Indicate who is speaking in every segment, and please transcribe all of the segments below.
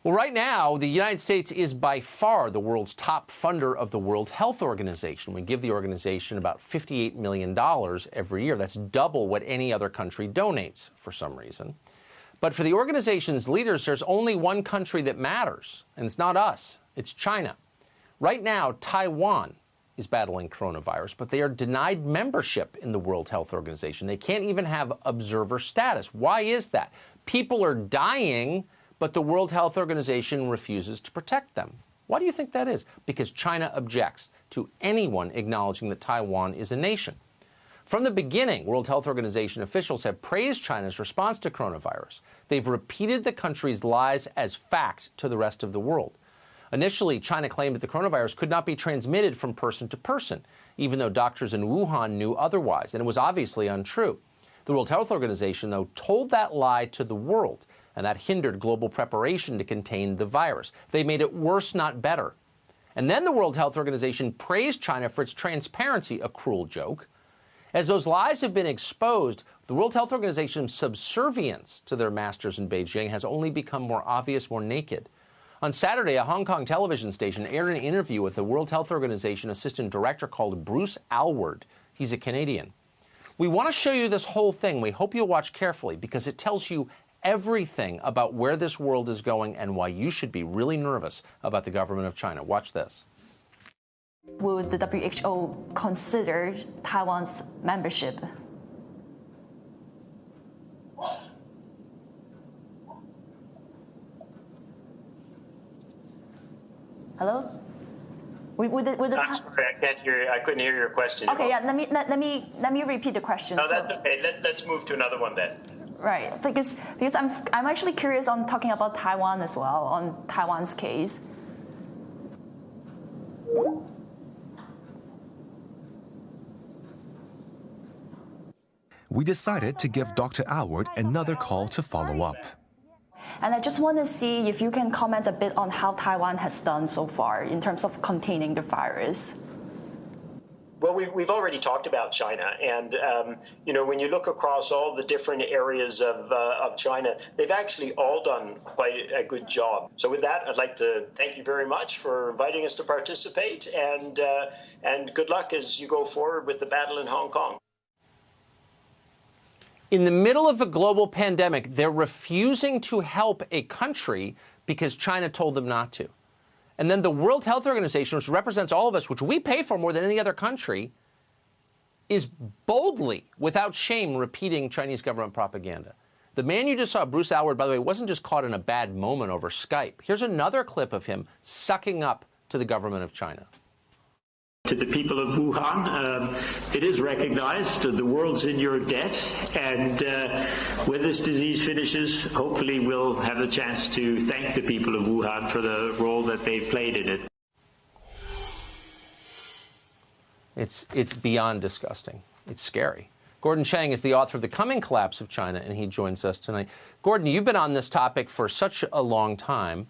Speaker 1: Well, right now, the United States is by far the world's top funder of the World Health Organization. We give the organization about $58 million every year. That's double what any other country donates for some reason. But for the organization's leaders, there's only one country that matters, and it's not us. It's China. Right now, Taiwan is battling coronavirus, but they are denied membership in the World Health Organization. They can't even have observer status. Why is that? People are dying, but the World Health Organization refuses to protect them. Why do you think that is? Because China objects to anyone acknowledging that Taiwan is a nation. From the beginning, World Health Organization officials have praised China's response to coronavirus. They've repeated the country's lies as fact to the rest of the world. Initially, China claimed that the coronavirus could not be transmitted from person to person, even though doctors in Wuhan knew otherwise, and it was obviously untrue. The World Health Organization, though, told that lie to the world, and that hindered global preparation to contain the virus. They made it worse, not better. And then the World Health Organization praised China for its transparency, a cruel joke. As those lies have been exposed, the World Health Organization's subservience to their masters in Beijing has only become more obvious, more naked. On Saturday, a Hong Kong television station aired an interview with the World Health Organization assistant director called Bruce Aylward. He's a Canadian. We want to show you this whole thing. We hope you'll watch carefully because it tells you everything about where this world is going and why you should be really nervous about the government of China. Watch this.
Speaker 2: Would the WHO consider Taiwan's membership? Hello?
Speaker 3: I'm sorry, I can't hear you. I couldn't hear your question.
Speaker 2: Okay, yeah. Let me repeat the question.
Speaker 3: No, that's okay. Let's move to another one then.
Speaker 2: Right, because I'm actually curious on talking about Taiwan as well, on Taiwan's case.
Speaker 4: We decided to give Dr. Aylward another call to follow up.
Speaker 2: And I just want to see if you can comment a bit on how Taiwan has done so far in terms of containing the virus.
Speaker 3: Well, we've already talked about China, and when you look across all the different areas of China, they've actually all done quite a good job. So with that, I'd like to thank you very much for inviting us to participate, and good luck as you go forward with the battle in Hong Kong.
Speaker 1: In the middle of a global pandemic, they're refusing to help a country because China told them not to. And then the World Health Organization, which represents all of us, which we pay for more than any other country, is boldly, without shame, repeating Chinese government propaganda. The man you just saw, Bruce Aylward, by the way, wasn't just caught in a bad moment over Skype. Here's another clip of him sucking up to the government of China.
Speaker 5: To the people of Wuhan, it is recognized the world's in your debt, and when this disease finishes, hopefully we'll have a chance to thank the people of Wuhan for the role that they've played in it.
Speaker 1: It's beyond disgusting. It's scary. Gordon Chang is the author of The Coming Collapse of China, and he joins us tonight. Gordon, you've been on this topic for such a long time.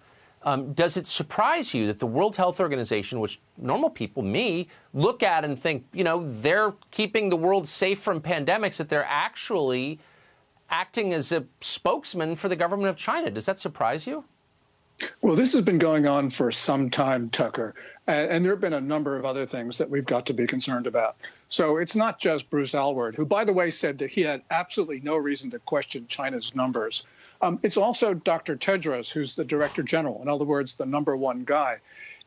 Speaker 1: Does it surprise you that the World Health Organization, which normal people, me, look at and think, they're keeping the world safe from pandemics, that they're actually acting as a spokesman for the government of China? Does that surprise you?
Speaker 6: Well, this has been going on for some time, Tucker, and there have been a number of other things that we've got to be concerned about. So it's not just Bruce Aylward, who, by the way, said that he had absolutely no reason to question China's numbers. It's also Dr. Tedros, who's the Director General, in other words, the number one guy.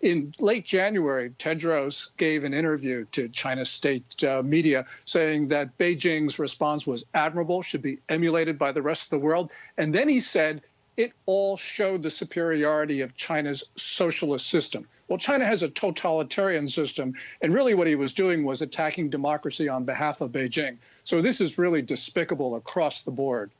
Speaker 6: In late January, Tedros gave an interview to China's state media saying that Beijing's response was admirable, should be emulated by the rest of the world. And then he said it all showed the superiority of China's socialist system. Well, China has a totalitarian system, and really what he was doing was attacking democracy on behalf of Beijing. So this is really despicable across the board.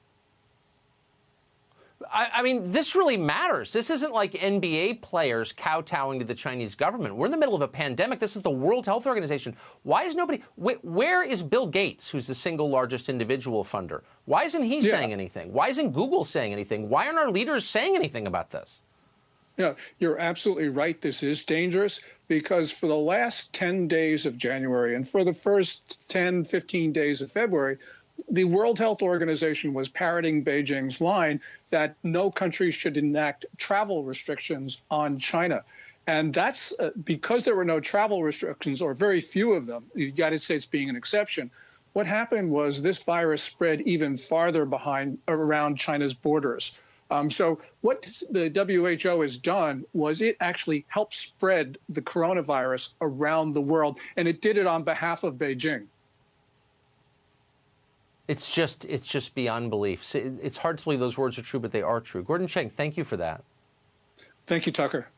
Speaker 1: I mean, this really matters. This isn't like NBA players kowtowing to the Chinese government. We're in the middle of a pandemic. This is the World Health Organization. Why is nobody... Where is Bill Gates, who's the single largest individual funder? Why isn't he saying anything? Why isn't Google saying anything? Why aren't our leaders saying anything about this?
Speaker 6: Yeah, you're absolutely right. This is dangerous because for the last 10 days of January and for the first 10, 15 days of February, the World Health Organization was parroting Beijing's line that no country should enact travel restrictions on China. And that's because there were no travel restrictions, or very few of them, the United States being an exception. What happened was this virus spread even farther around China's borders. So what the WHO has done was it actually helped spread the coronavirus around the world, and it did it on behalf of Beijing.
Speaker 1: It's just beyond belief. It's hard to believe those words are true, but they are true. Gordon Chang, thank you for that.
Speaker 6: Thank you, Tucker.